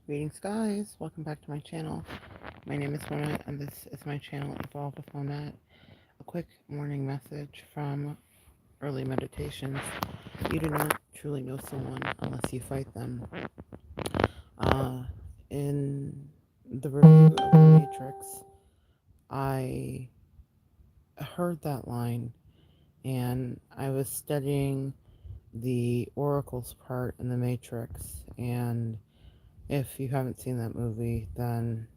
Greetings, guys. Welcome back to my channel. My name is Mona, and this is my channel, Evolve with Monat. A quick morning message from Early Meditations. You do not truly know someone unless you fight them. Uh, in the review of The Matrix, I heard that line, and I was studying the Oracles part in The Matrix, and if you haven't seen that movie, then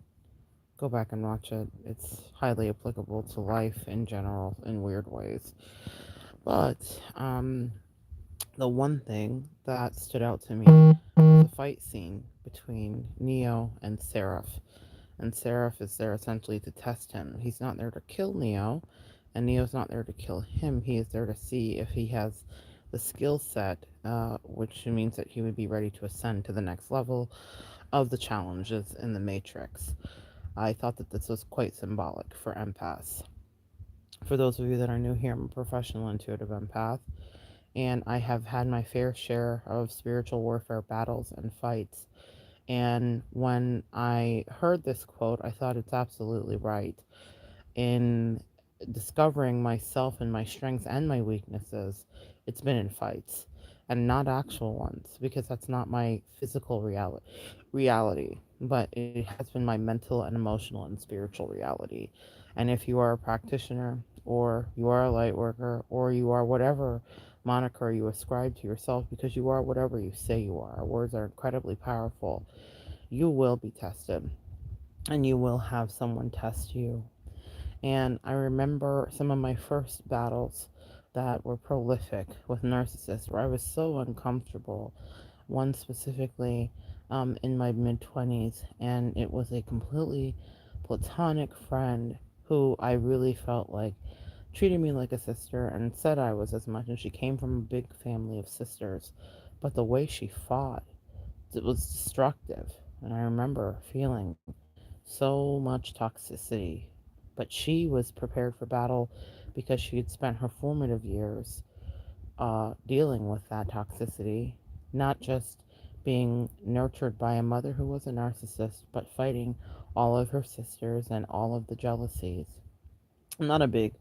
go back and watch it. It's highly applicable to life in general in weird ways. But the one thing that stood out to me was the fight scene between Neo and Seraph. And Seraph is there essentially to test him. He's not there to kill Neo, and Neo's not there to kill him. He is there to see if he has the skill set, which means that he would be ready to ascend to the next level of the challenges in the Matrix. I thought that this was quite symbolic for empaths. For those of you that are new here, I'm a professional intuitive empath, and I have had my fair share of spiritual warfare battles and fights. And when I heard this quote, I thought it's absolutely right. In discovering myself and my strengths and my weaknesses, it's been in fights and not actual ones, because that's not my physical reality, but it has been my mental and emotional and spiritual reality. And if you are a practitioner, or you are a light worker, or you are whatever moniker you ascribe to yourself, because you are whatever you say you are, words are incredibly powerful, you will be tested, and you will have someone test you. And I remember some of my first battles that were prolific with narcissists, where I was so uncomfortable. One specifically, in my mid 20s, and it was a completely platonic friend who I really felt like treated me like a sister and said I was as much. And she came from a big family of sisters, but the way she fought, it was destructive. And I remember feeling so much toxicity. But she was prepared for battle because she had spent her formative years dealing with that toxicity, not just being nurtured by a mother who was a narcissist, but fighting all of her sisters and all of the jealousies. I'm not a big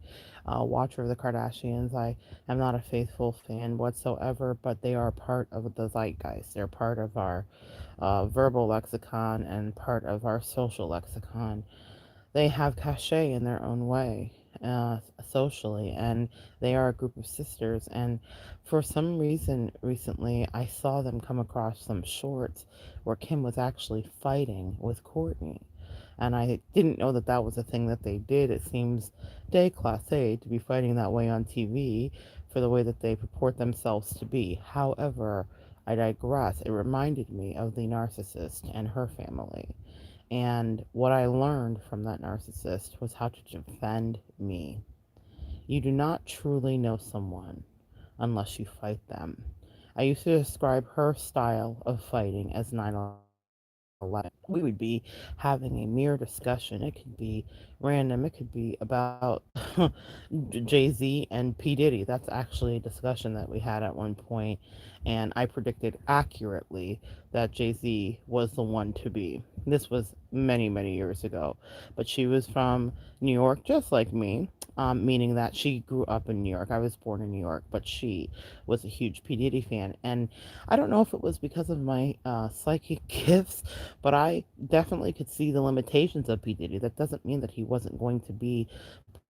watcher of the Kardashians. I am not a faithful fan whatsoever, but they are part of the zeitgeist. They're part of our verbal lexicon and part of our social lexicon. They have cachet in their own way, socially, and they are a group of sisters. And for some reason, recently, I saw them come across some shorts where Kim was actually fighting with Courtney. And I didn't know that that was a thing that they did. It seems déclassé to be fighting that way on TV for the way that they purport themselves to be. However, I digress. It reminded me of the narcissist and her family. And what I learned from that narcissist was how to defend me. You do not truly know someone unless you fight them. I used to describe her style of fighting as 9/11. We would be having a mere discussion. It could be random. It could be about Jay Z and P. Diddy. That's actually a discussion that we had at one point, and I predicted accurately that Jay Z was the one to be. This was many, many years ago, but she was from New York, just like me, meaning that she grew up in New York. I was born in New York, but she was a huge P. Diddy fan, and I don't know if it was because of my psychic gifts, but I definitely could see the limitations of P. Diddy. That doesn't mean that he wasn't going to be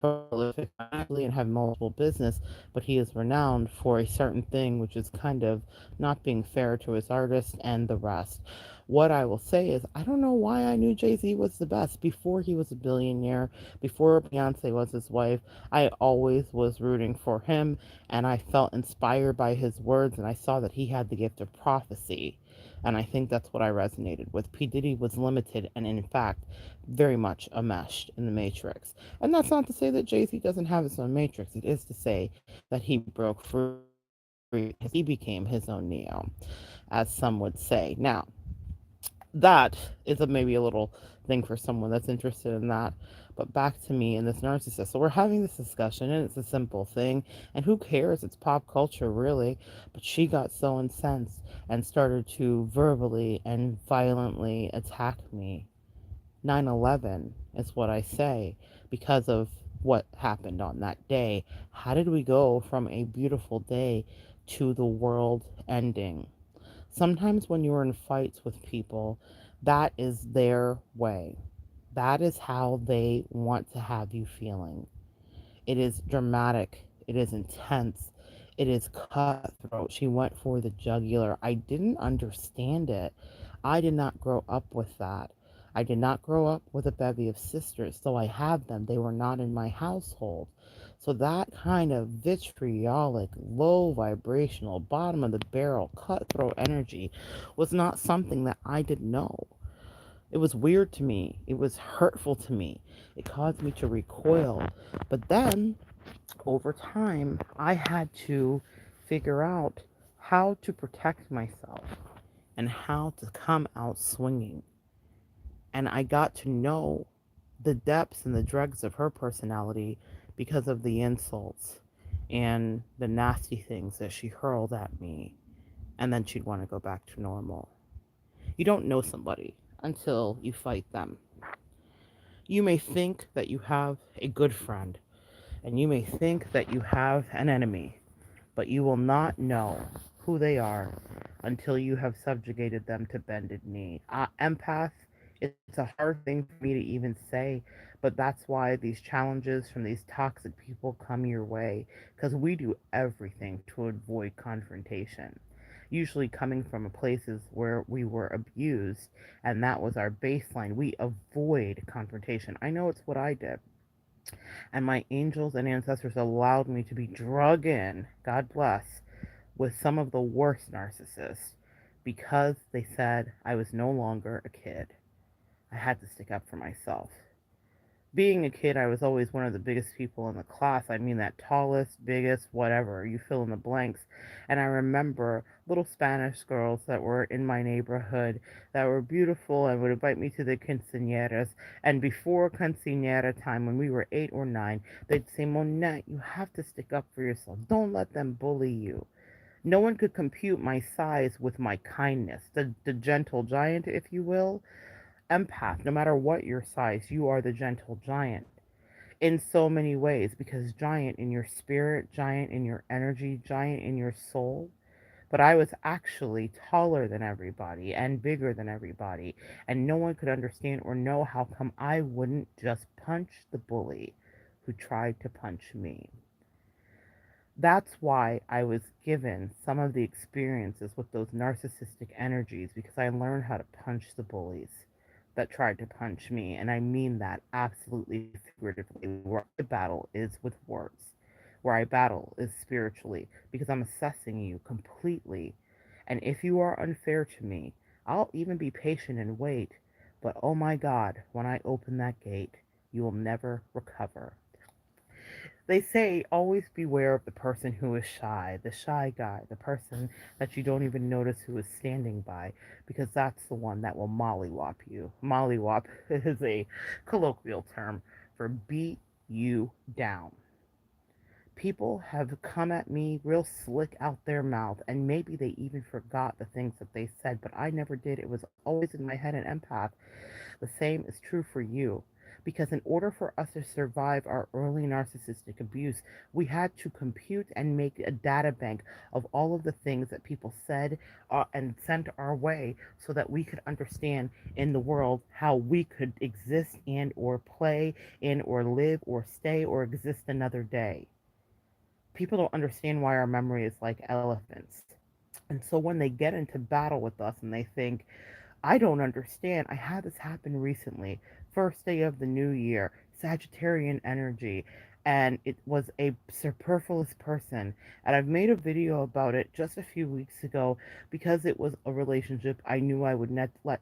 prolific financially and have multiple business, but he is renowned for a certain thing, which is kind of not being fair to his artists and the rest. What I will say is, I don't know why I knew Jay Z was the best before he was a billionaire, before Beyonce was his wife. I always was rooting for him, and I felt inspired by his words, and I saw that he had the gift of prophecy. And I think that's what I resonated with. P. Diddy was limited and, in fact, very much enmeshed in the Matrix. And that's not to say that Jay-Z doesn't have his own Matrix. It is to say that he broke free. He became his own Neo, as some would say. Now, that is maybe a little thing for someone that's interested in that. But back to me and this narcissist. So we're having this discussion, and it's a simple thing. And who cares? It's pop culture, really. But she got so incensed and started to verbally and violently attack me. 9/11 is what I say because of what happened on that day. How did we go from a beautiful day to the world ending? Sometimes when you're in fights with people, that is their way. That is how they want to have you feeling. It is dramatic. It is intense. It is cutthroat. She went for the jugular. I didn't understand it. I did not grow up with that. I did not grow up with a bevy of sisters, though I have them. They were not in my household. So that kind of vitriolic, low vibrational, bottom of the barrel, cutthroat energy was not something that I did know. It was weird to me. It was hurtful to me. It caused me to recoil. But then, over time, I had to figure out how to protect myself and how to come out swinging. And I got to know the depths and the dregs of her personality because of the insults and the nasty things that she hurled at me. And then she'd want to go back to normal. You don't know somebody until you fight them. You may think that you have a good friend, and you may think that you have an enemy, but you will not know who they are until you have subjugated them to bended knee. Empath, it's a hard thing for me to even say, but that's why these challenges from these toxic people come your way, because we do everything to avoid confrontation. Usually coming from places where we were abused, and that was our baseline. We avoid confrontation. I know it's what I did. And my angels and ancestors allowed me to be drug in, God bless, with some of the worst narcissists because they said I was no longer a kid. I had to stick up for myself. Being a kid, I was always one of the biggest people in the class. I mean, that tallest, biggest, whatever, you fill in the blanks. And I remember little Spanish girls that were in my neighborhood that were beautiful and would invite me to the quinceañeras. And before quinceañera time, when we were 8 or 9, they'd say, Monette, you have to stick up for yourself. Don't let them bully you. No one could compute my size with my kindness, the gentle giant, if you will. Empath, no matter what your size, you are the gentle giant in so many ways because giant in your spirit, giant in your energy, giant in your soul. But I was actually taller than everybody and bigger than everybody, and no one could understand or know how come I wouldn't just punch the bully who tried to punch me. That's why I was given some of the experiences with those narcissistic energies because I learned how to punch the bullies that tried to punch me. And I mean that absolutely figuratively. Where I battle is with words, where I battle is spiritually because I'm assessing you completely. And if you are unfair to me, I'll even be patient and wait. But oh my God, when I open that gate, you will never recover. They say always beware of the person who is shy, the shy guy, the person that you don't even notice who is standing by, because that's the one that will mollywop you. Mollywop is a colloquial term for beat you down. People have come at me real slick out their mouth, and maybe they even forgot the things that they said, but I never did. It was always in my head. An empath, the same is true for you. Because in order for us to survive our early narcissistic abuse, we had to compute and make a data bank of all of the things that people said and sent our way so that we could understand in the world how we could exist and or play in or live or stay or exist another day. People don't understand why our memory is like elephants. And so when they get into battle with us and they think, I don't understand. I had this happen recently. First day of the new year, Sagittarian energy, and it was a superfluous person. And I've made a video about it just a few weeks ago because it was a relationship I knew I would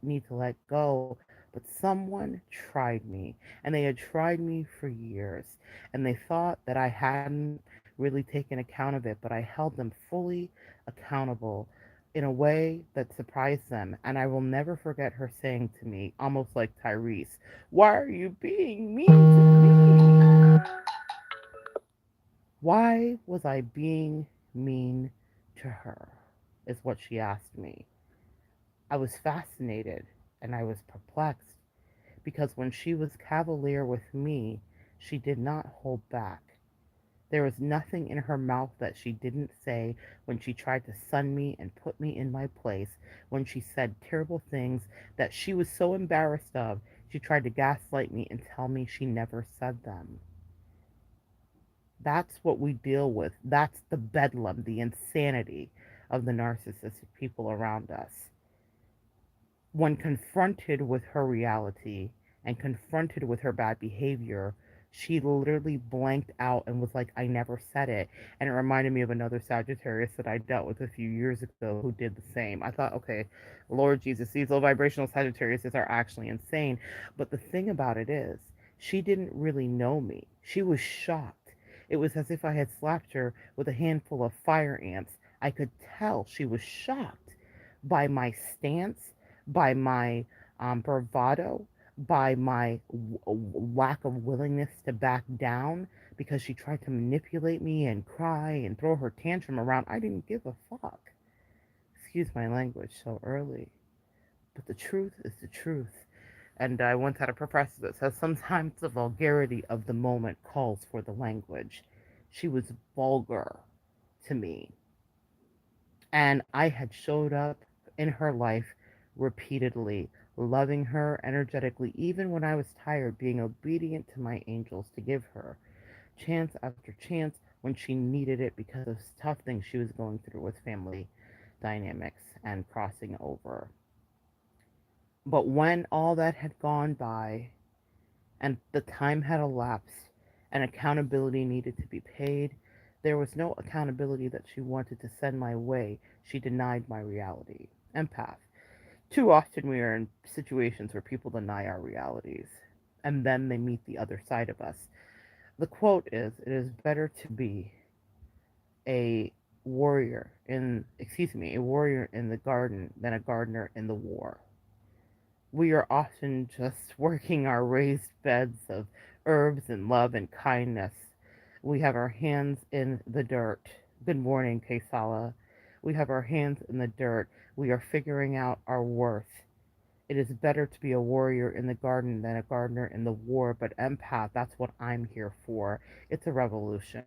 need to let go. But someone tried me, and they had tried me for years, and they thought that I hadn't really taken account of it, but I held them fully accountable in a way that surprised them. And I will never forget her saying to me, almost like Tyrese, "Why are you being mean to me?" Why was I being mean to her? Is what she asked me. I was fascinated and I was perplexed because when she was cavalier with me, she did not hold back. There was nothing in her mouth that she didn't say when she tried to sun me and put me in my place, when she said terrible things that she was so embarrassed of. She tried to gaslight me and tell me she never said them. That's what we deal with. That's the bedlam, the insanity of the narcissistic people around us. When confronted with her reality and confronted with her bad behavior, she literally blanked out and was like, "I never said it." And it reminded me of another Sagittarius that I dealt with a few years ago who did the same. I thought, okay, Lord Jesus, these low vibrational Sagittariuses are actually insane. But the thing about it is, she didn't really know me. She was shocked. It was as if I had slapped her with a handful of fire ants. I could tell she was shocked by my stance, by my bravado, by my lack of willingness to back down because she tried to manipulate me and cry and throw her tantrum around. I didn't give a fuck. Excuse my language so early. But the truth is the truth. And I once had a professor that says sometimes the vulgarity of the moment calls for the language. She was vulgar to me. And I had showed up in her life repeatedly, loving her energetically, even when I was tired, being obedient to my angels to give her chance after chance when she needed it because of tough things she was going through with family dynamics and crossing over. But when all that had gone by and the time had elapsed and accountability needed to be paid, there was no accountability that she wanted to send my way. She denied my reality. Empath. Too often we are in situations where people deny our realities and then they meet the other side of us. The quote is, "It is better to be a a warrior in the garden than a gardener in the war." We are often just working our raised beds of herbs and love and kindness. We have our hands in the dirt. Good morning, Kesala. We have our hands in the dirt. We are figuring out our worth. It is better to be a warrior in the garden than a gardener in the war, but empath, that's what I'm here for. It's a revolution.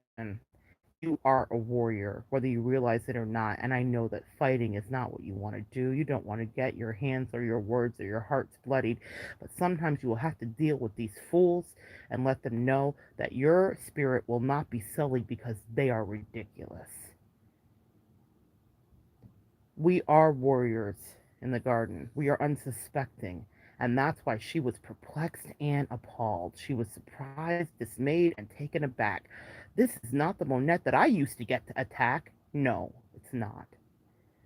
You are a warrior, whether you realize it or not, and I know that fighting is not what you want to do. You don't want to get your hands or your words or your hearts bloodied, but sometimes you will have to deal with these fools and let them know that your spirit will not be sullied because they are ridiculous. We are warriors in the garden. We are unsuspecting. And that's why she was perplexed and appalled. She was surprised, dismayed, and taken aback. This is not the Monette that I used to get to attack. No, it's not.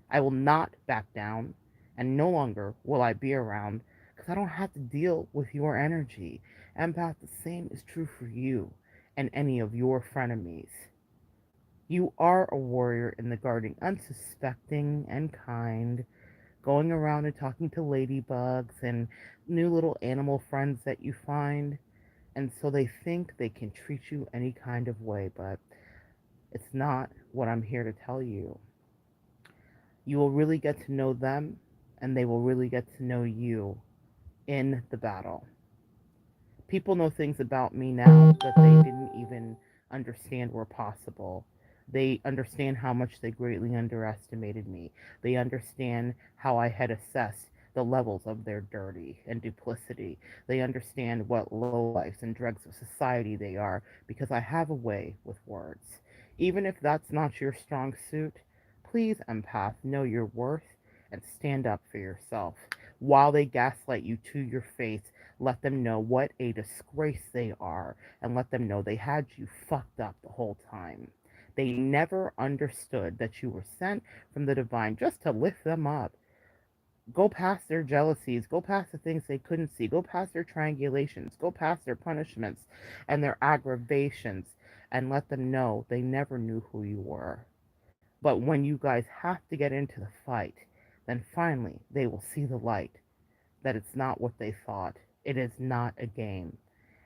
I will not back down, and no longer will I be around because I don't have to deal with your energy. Empath, the same is true for you and any of your frenemies. You are a warrior in the garden, unsuspecting and kind, going around and talking to ladybugs and new little animal friends that you find. And so they think they can treat you any kind of way, but it's not what I'm here to tell you. You will really get to know them, and they will really get to know you in the battle. People know things about me now that they didn't even understand were possible. They understand how much they greatly underestimated me. They understand how I had assessed the levels of their dirty and duplicity. They understand what lowlifes and dregs of society they are because I have a way with words. Even if that's not your strong suit, please, empath, know your worth and stand up for yourself. While they gaslight you to your face, let them know what a disgrace they are, and let them know they had you fucked up the whole time. They never understood that you were sent from the divine just to lift them up. Go past their jealousies, go past the things they couldn't see, go past their triangulations, go past their punishments and their aggravations, and let them know they never knew who you were. But when you guys have to get into the fight, then finally they will see the light, that it's not what they thought. It is not a game.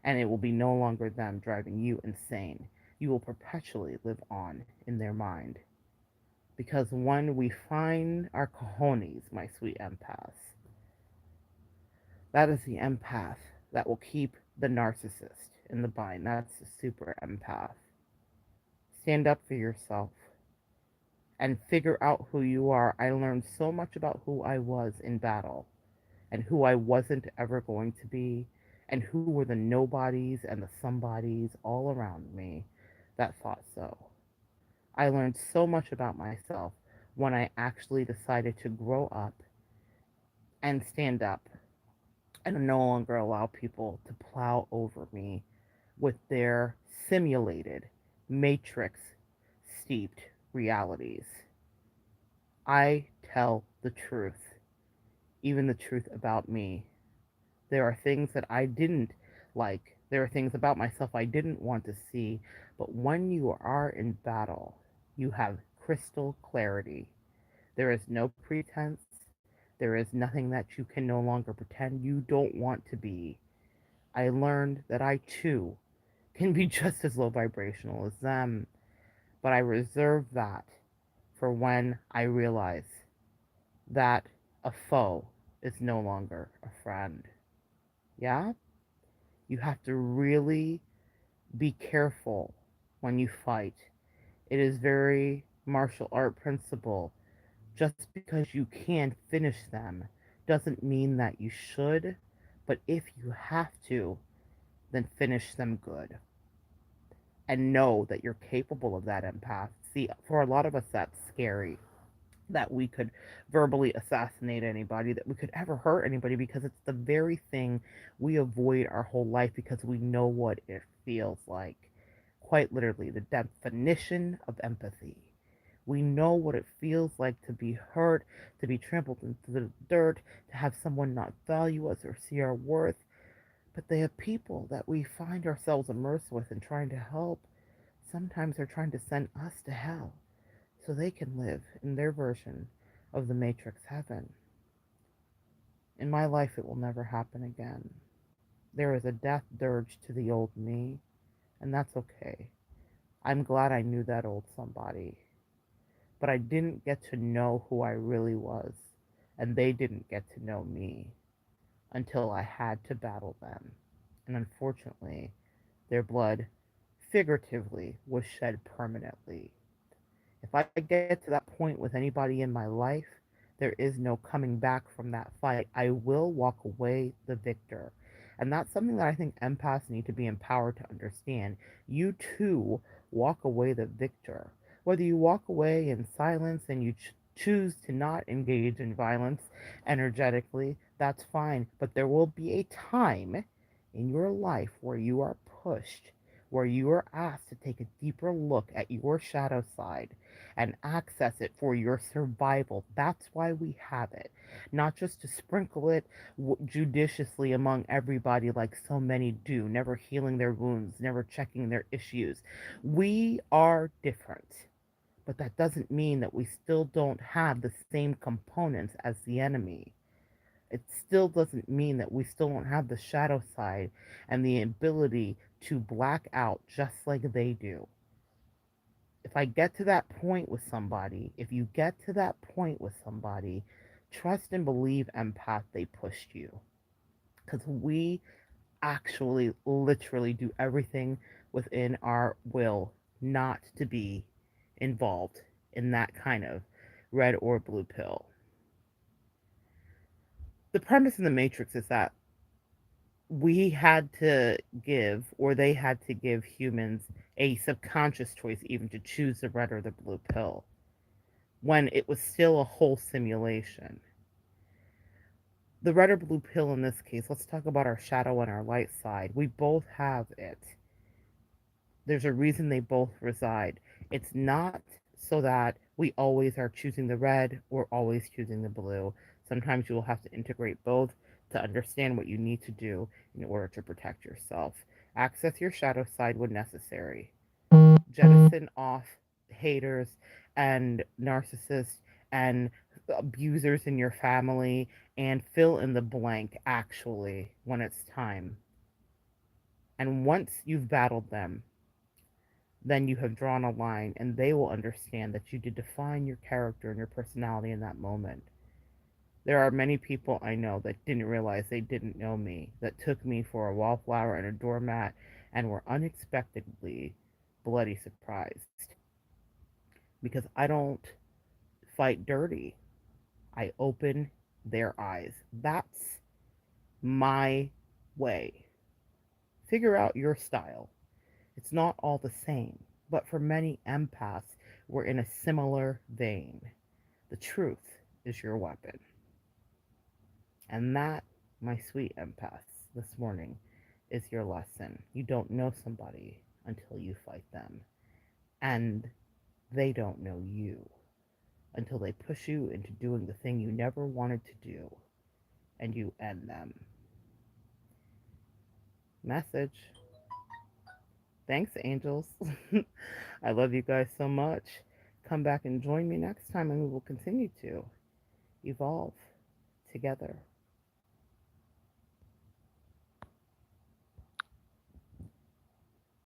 And it will be no longer them driving you insane. You will perpetually live on in their mind. Because when we find our cojones, my sweet empaths, that is the empath that will keep the narcissist in the bind. That's the super empath. Stand up for yourself and figure out who you are. I learned so much about who I was in battle and who I wasn't ever going to be, and who were the nobodies and the somebodies all around me that thought so. I learned so much about myself when I actually decided to grow up and stand up and no longer allow people to plow over me with their simulated, matrix steeped realities. I tell the truth, even the truth about me. There are things that I didn't like. There are things about myself I didn't want to see. But when you are in battle, you have crystal clarity. There is no pretense. There is nothing that you can no longer pretend you don't want to be. I learned that I too can be just as low vibrational as them, but I reserve that for when I realize that a foe is no longer a friend. Yeah? You have to really be careful when you fight. It is very martial art principle. Just because you can finish them doesn't mean that you should, but if you have to, then finish them good. And know that you're capable of that, empath. See, for a lot of us, that's scary, that we could verbally assassinate anybody, that we could ever hurt anybody, because it's the very thing we avoid our whole life because we know what it feels like. Quite literally, the definition of empathy. We know what it feels like to be hurt, to be trampled into the dirt, to have someone not value us or see our worth. But they have people that we find ourselves immersed with and trying to help. Sometimes they're trying to send us to hell so they can live in their version of the Matrix heaven. In my life, it will never happen again. There is a death dirge to the old me, and that's okay. I'm glad I knew that old somebody. But I didn't get to know who I really was, and they didn't get to know me until I had to battle them. And unfortunately, their blood, figuratively, was shed permanently. If I get to that point with anybody in my life, there is no coming back from that fight. I will walk away the victor. And that's something that I think empaths need to be empowered to understand. You too walk away the victor. Whether you walk away in silence and you choose to not engage in violence energetically, that's fine. But there will be a time in your life where you are pushed, where you are asked to take a deeper look at your shadow side and access it for your survival. That's why we have it. Not just to sprinkle it judiciously among everybody like so many do, never healing their wounds, never checking their issues. We are different. But that doesn't mean that we still don't have the same components as the enemy. It still doesn't mean that we still don't have the shadow side and the ability to black out just like they do. If I get to that point with somebody, if you get to that point with somebody, trust and believe, empath, they pushed you. Because we actually literally do everything within our will not to be involved in that kind of red or blue pill. The premise in the Matrix is that we had to give, or they had to give humans a subconscious choice even to choose the red or the blue pill when it was still a whole simulation. The red or blue pill in this case, let's talk about our shadow and our light side. We both have it. There's a reason they both reside. It's not so that we always are choosing the red or always choosing the blue. Sometimes you will have to integrate both to understand what you need to do in order to protect yourself. Access your shadow side when necessary. Jettison off haters and narcissists and abusers in your family, and fill in the blank actually when it's time. And once you've battled them, then you have drawn a line and they will understand that you did define your character and your personality in that moment. There are many people I know that didn't realize they didn't know me, that took me for a wallflower and a doormat, and were unexpectedly bloody surprised. Because I don't fight dirty, I open their eyes. That's my way. Figure out your style. It's not all the same, but for many empaths, we're in a similar vein. The truth is your weapon. And that, my sweet empaths, this morning is your lesson. You don't know somebody until you fight them. And they don't know you until they push you into doing the thing you never wanted to do and you end them. Message. Thanks, angels. I love you guys so much. Come back and join me next time, and we will continue to evolve together.